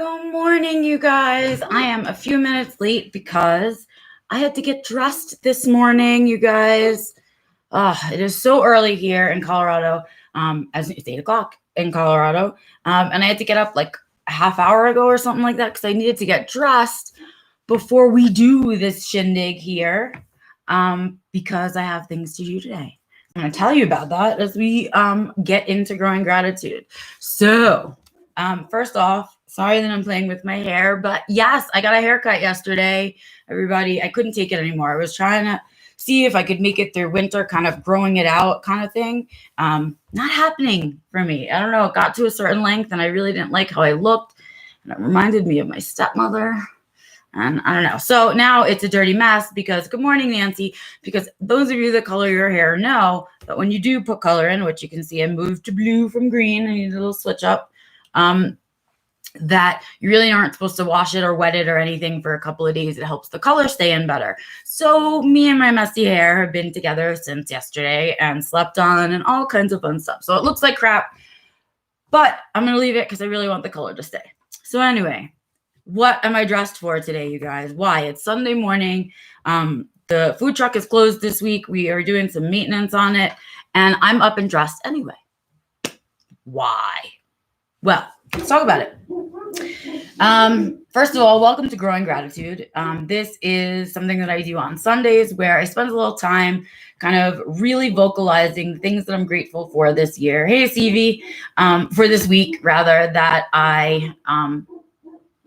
Good morning, you guys. I am a few minutes late because I had to get dressed this morning, you guys. It is so early here in Colorado, as it's 8 o'clock in Colorado, and I had to get up like a half hour ago or something like that because I needed to get dressed before we do this shindig here, because I have things to do today. I'm going to tell you about that as we get into growing gratitude. So, first off, sorry that I'm playing with my hair, but yes, I got a haircut yesterday, everybody. I couldn't take it anymore. I was trying to see if I could make it through winter, kind of growing it out kind of thing. Not happening for me. I don't know. It got to a certain length and I really didn't like how I looked. And it reminded me of my stepmother. And I don't know. So now it's a dirty mess because, good morning, Nancy, because those of you that color your hair know that when you do put color in, which you can see I moved to blue from green, I need a little switch up, that you really aren't supposed to wash it or wet it or anything for a couple of days. It helps the color stay in better. So me and my messy hair have been together since yesterday and slept on and all kinds of fun stuff. So it looks like crap, but I'm going to leave it because I really want the color to stay. So anyway, what am I dressed for today, you guys? Why? It's Sunday morning. The food truck is closed this week. We are doing some maintenance on it, and I'm up and dressed anyway. Why? Well, let's talk about it. First of all, welcome to Growing Gratitude. This is something that I do on Sundays where I spend a little time kind of really vocalizing things that I'm grateful for this year. Hey, CV, for this week, rather, that I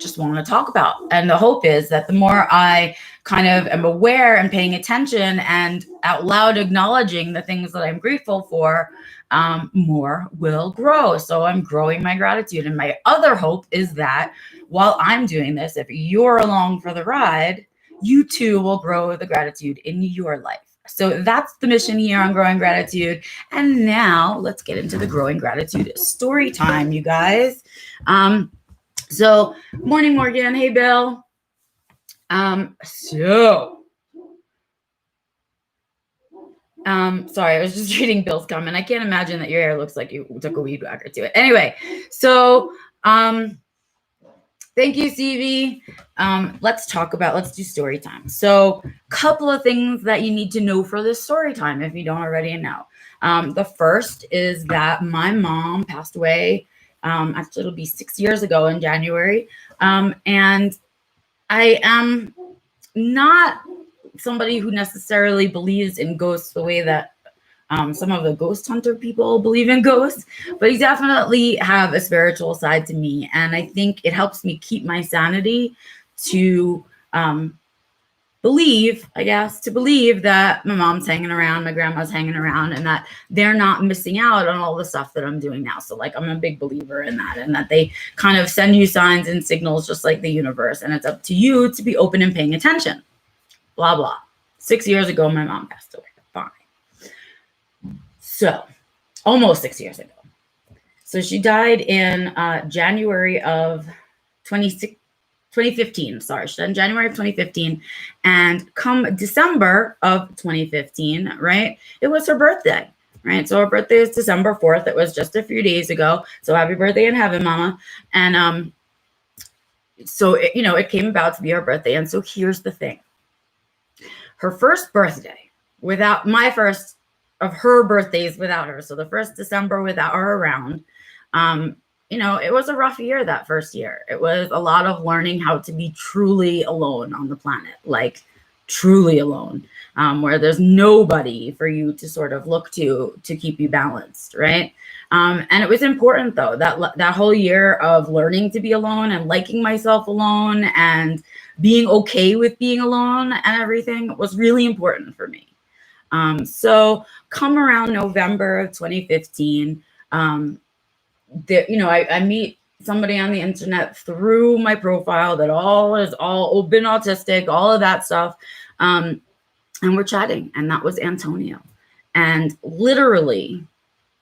just want to talk about. And the hope is that the more I kind of am aware and paying attention and out loud acknowledging the things that I'm grateful for, more will grow. So I'm growing my gratitude. And my other hope is that while I'm doing this, if you're along for the ride, you too will grow the gratitude in your life. So that's the mission here on Growing Gratitude. And now let's get into the Growing Gratitude story time, you guys. So, morning, Morgan. Hey, Bill. Sorry, I was just reading Bill's comment. I can't imagine that your hair looks like you took a weed whacker to it. Anyway, so, thank you, CV. Let's do story time. So, couple of things that you need to know for this story time if you don't already know. The first is that my mom passed away. Actually, it'll be 6 years ago in January. And I am not somebody who necessarily believes in ghosts the way that some of the ghost hunter people believe in ghosts, but I definitely have a spiritual side to me. And I think it helps me keep my sanity to believe that my mom's hanging around, my grandma's hanging around, and that they're not missing out on all the stuff that I'm doing now. So like, I'm a big believer in that, and that they kind of send you signs and signals just like the universe. And it's up to you to be open and paying attention, blah, blah. 6 years ago, my mom passed away. Fine. So almost 6 years ago. So she died in January of 2015, sorry, she died in January of 2015, and come December of 2015, right, it was her birthday, right? So her birthday is December 4th. It was just a few days ago. So happy birthday in heaven, Mama. And so it came about to be her birthday. And so here's the thing. Her first birthday, without my first of her birthdays without her, so the first December without her around, it was a rough year that first year. It was a lot of learning how to be truly alone on the planet, like truly alone, where there's nobody for you to sort of look to keep you balanced, right? And it was important, though, that whole year of learning to be alone and liking myself alone and being okay with being alone and everything was really important for me. So come around November of 2015, I meet somebody on the internet through my profile that all been autistic, all of that stuff. And we're chatting, and that was Antonio. And literally,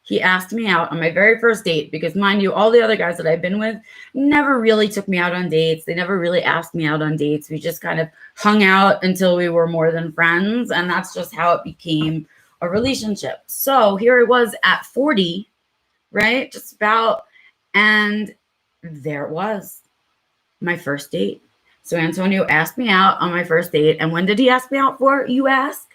he asked me out on my very first date because, mind you, all the other guys that I've been with never really took me out on dates. They never really asked me out on dates. We just kind of hung out until we were more than friends. And that's just how it became a relationship. So here I was at 40, right? Just about. And there it was. My first date. So Antonio asked me out on my first date. And when did he ask me out for, you ask?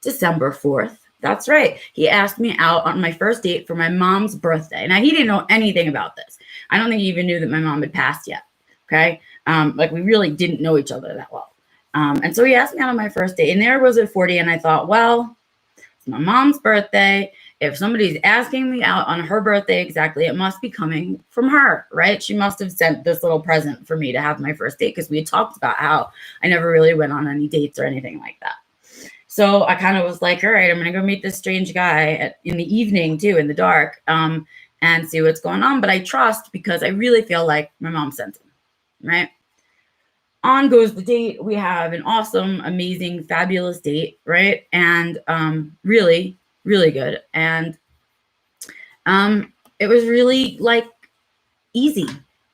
December 4th. That's right. He asked me out on my first date for my mom's birthday. Now, he didn't know anything about this. I don't think he even knew that my mom had passed yet. Okay. Like we really didn't know each other that well. And so he asked me out on my first date, and there was at 40. And I thought, well, it's my mom's birthday. If somebody's asking me out on her birthday exactly, it must be coming from her, right? She must have sent this little present for me to have my first date, because we had talked about how I never really went on any dates or anything like that. So I kind of was like, all right, I'm going to go meet this strange guy in the evening too, in the dark, and see what's going on. But I trust, because I really feel like my mom sent him, right? On goes the date. We have an awesome, amazing, fabulous date, right? And really, really good. And it was really like easy.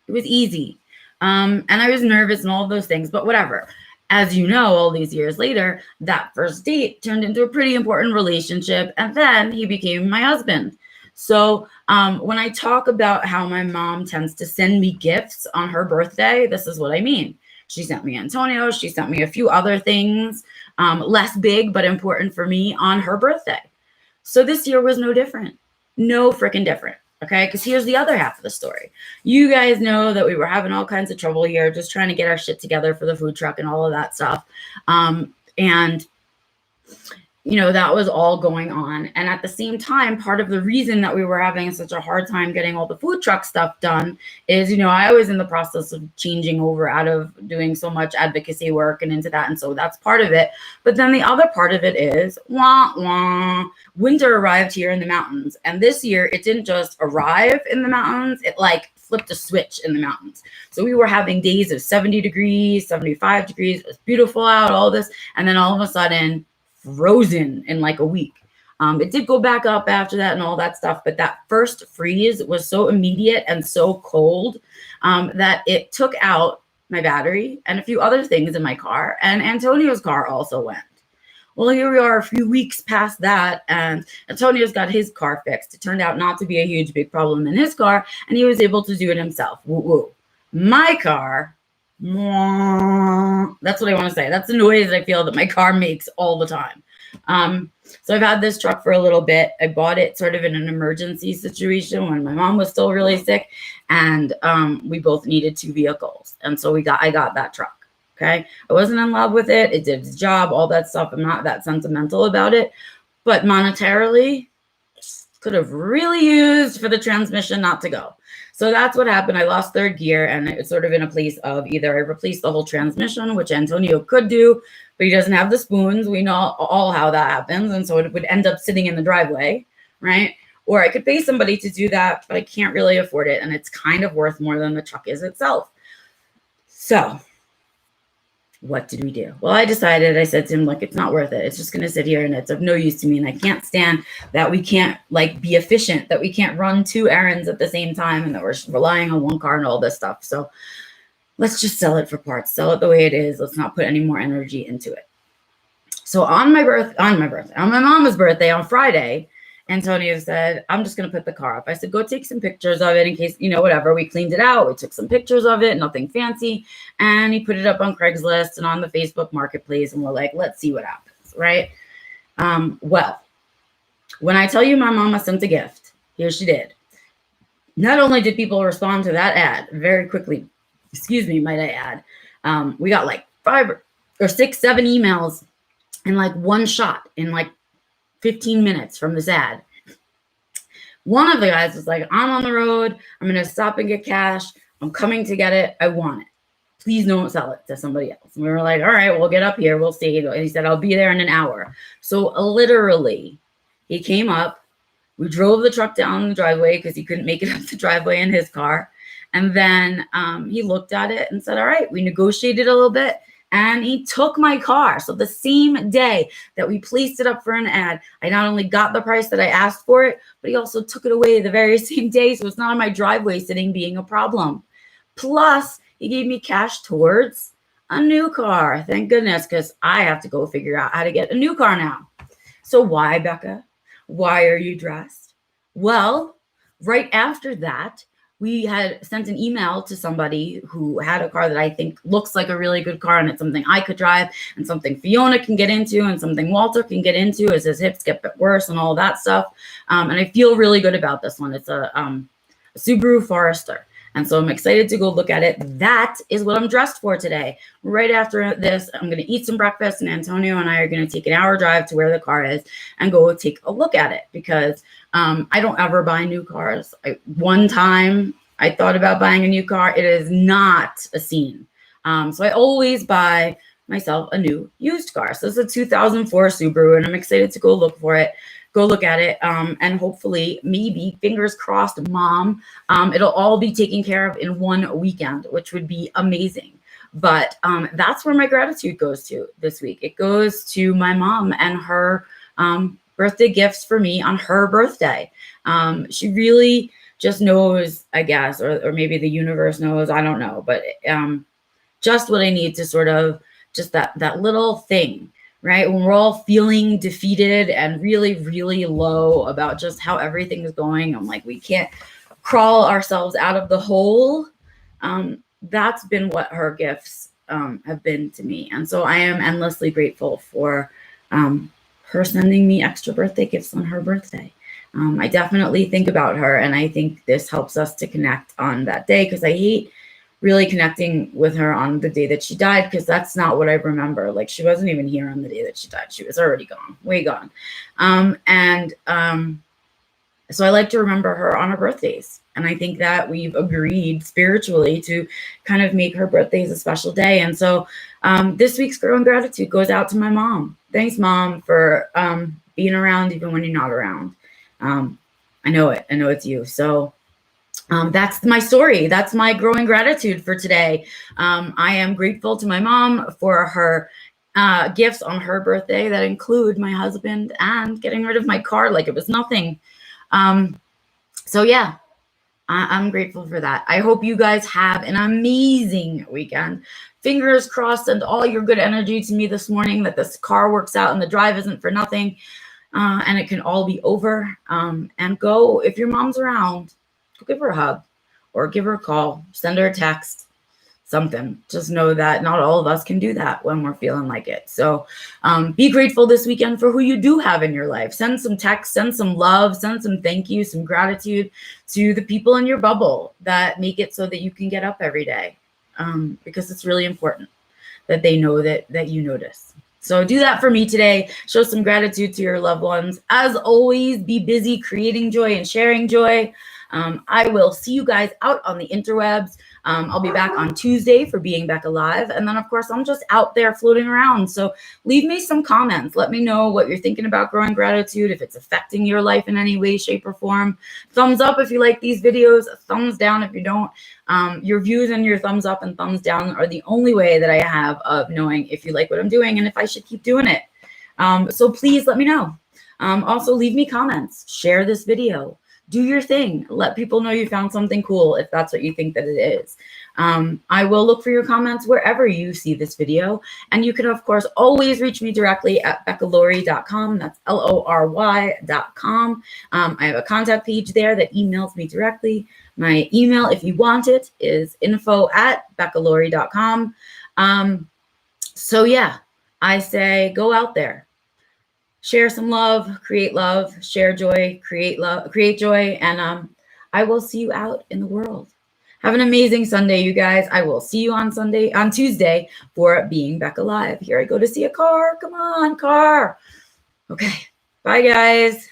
It was easy. And I was nervous and all of those things, but whatever. As you know, all these years later, that first date turned into a pretty important relationship. And then he became my husband. So when I talk about how my mom tends to send me gifts on her birthday, this is what I mean. She sent me Antonio. She sent me a few other things, less big, but important for me on her birthday. So this year was no different. No freaking different. Okay, because here's the other half of the story. You guys know that we were having all kinds of trouble here, just trying to get our shit together for the food truck and all of that stuff. And you know, that was all going on. And at the same time, part of the reason that we were having such a hard time getting all the food truck stuff done is, you know, I was in the process of changing over out of doing so much advocacy work and into that. And so that's part of it. But then the other part of it is, winter arrived here in the mountains. And this year, it didn't just arrive in the mountains, it like flipped a switch in the mountains. So we were having days of 70 degrees, 75 degrees. It was beautiful out, all this. And then all of a sudden, frozen in like a week. It did go back up after that and all that stuff, but that first freeze was so immediate and so cold that it took out my battery and a few other things in my car, and Antonio's car also went. Well, here we are a few weeks past that, and Antonio's got his car fixed. It turned out not to be a huge, big problem in his car, and he was able to do it himself. Woo woo. My car, that's what I want to say. That's the noise I feel that my car makes all the time. So I've had this truck for a little bit. I bought it sort of in an emergency situation when my mom was still really sick, and we both needed 2 vehicles. And so I got that truck. Okay. I wasn't in love with it. It did its job, all that stuff. I'm not that sentimental about it, but monetarily could have really used for the transmission not to go. So that's what happened. I lost third gear, and it's sort of in a place of either I replaced the whole transmission, which Antonio could do, but he doesn't have the spoons. We know all how that happens. And so it would end up sitting in the driveway, right? Or I could pay somebody to do that, but I can't really afford it. And it's kind of worth more than the truck is itself. So what did we do? Well, I said to him, look, it's not worth it. It's just going to sit here and it's of no use to me. And I can't stand that we can't like be efficient, that we can't run 2 errands at the same time, and that we're relying on one car and all this stuff. So let's just sell it for parts, sell it the way it is. Let's not put any more energy into it. So on my mom's birthday on Friday, Antonio said, I'm just going to put the car up. I said, go take some pictures of it in case, you know, whatever. We cleaned it out. We took some pictures of it, nothing fancy. And he put it up on Craigslist and on the Facebook marketplace. And we're like, let's see what happens, right? Well, when I tell you my mama sent a gift, here she did. Not only did people respond to that ad very quickly, might I add, we got like 5 or 6, 7 emails in like one shot in like 15 minutes from this ad. One of the guys was like, I'm on the road. I'm going to stop and get cash. I'm coming to get it. I want it. Please don't sell it to somebody else. And we were like, all right, we'll get up here. We'll see. And he said, I'll be there in an hour. So literally, he came up. We drove the truck down the driveway because he couldn't make it up the driveway in his car. And then he looked at it and said, all right, we negotiated a little bit. And he took my car. So the same day that we placed it up for an ad, I not only got the price that I asked for it, but he also took it away the very same day. So it's not on my driveway sitting being a problem. Plus, he gave me cash towards a new car. Thank goodness, because I have to go figure out how to get a new car now. So why, Becca? Why are you dressed? Well, right after that, we had sent an email to somebody who had a car that I think looks like a really good car, and it's something I could drive and something Fiona can get into and something Walter can get into as his hips get worse and all that stuff. And I feel really good about this one. It's a Subaru Forester. And so I'm excited to go look at it. That is what I'm dressed for today. Right after this, I'm going to eat some breakfast, and Antonio and I are going to take an hour drive to where the car is and go take a look at it, because I don't ever buy new cars. One time I thought about buying a new car. It is not a scene. So I always buy myself a new used car. So it's a 2004 Subaru, and I'm excited to go look at it, and hopefully, maybe, fingers crossed, Mom, it'll all be taken care of in one weekend, which would be amazing. But that's where my gratitude goes to this week. It goes to my mom and her birthday gifts for me on her birthday. She really just knows, I guess, or maybe the universe knows, I don't know, but just what I need to sort of, just that little thing, right? When we're all feeling defeated and really, really low about just how everything is going, I'm like, we can't crawl ourselves out of the hole. That's been what her gifts have been to me. And so I am endlessly grateful for her sending me extra birthday gifts on her birthday. I definitely think about her, and I think this helps us to connect on that day, because I hate really connecting with her on the day that she died, because that's not what I remember. Like, she wasn't even here on the day that she died. She was already gone, way gone. So I like to remember her on her birthdays. And I think that we've agreed spiritually to kind of make her birthdays a special day. And so this week's Growing Gratitude goes out to my mom. Thanks, Mom, for being around even when you're not around. I know it. I know it's you. So that's my story. That's my growing gratitude for today. I am grateful to my mom for her gifts on her birthday that include my husband and getting rid of my car like it was nothing. So yeah, I'm grateful for that. I hope you guys have an amazing weekend. Fingers crossed, send all your good energy to me this morning, that this car works out and the drive isn't for nothing, and it can all be over. And go, if your mom's around, go give her a hug or give her a call, send her a text, something. Just know that not all of us can do that when we're feeling like it. So be grateful this weekend for who you do have in your life. Send some text, send some love, send some thank you, some gratitude to the people in your bubble that make it so that you can get up every day, because it's really important that they know that you notice. So do that for me today. Show some gratitude to your loved ones. As always, be busy creating joy and sharing joy. I will see you guys out on the interwebs. I'll be back on Tuesday for Being Back Alive. And then, of course, I'm just out there floating around. So leave me some comments. Let me know what you're thinking about growing gratitude, if it's affecting your life in any way, shape, or form. Thumbs up if you like these videos. Thumbs down if you don't. Your views and your thumbs up and thumbs down are the only way that I have of knowing if you like what I'm doing and if I should keep doing it. So please let me know. Also, leave me comments. Share this video. Do your thing. Let people know you found something cool if that's what you think that it is. I will look for your comments wherever you see this video. And you can, of course, always reach me directly at beccalori.com. That's LORY.com. I have a contact page there that emails me directly. My email, if you want it, is info@beccalori.com. So yeah, I say go out there. Share some love, share joy, create joy, and I will see you out in the world. Have an amazing Sunday, you guys. I will see you on Tuesday for Being Back Alive. Here I go to see a car. Come on, car. Okay. Bye, guys.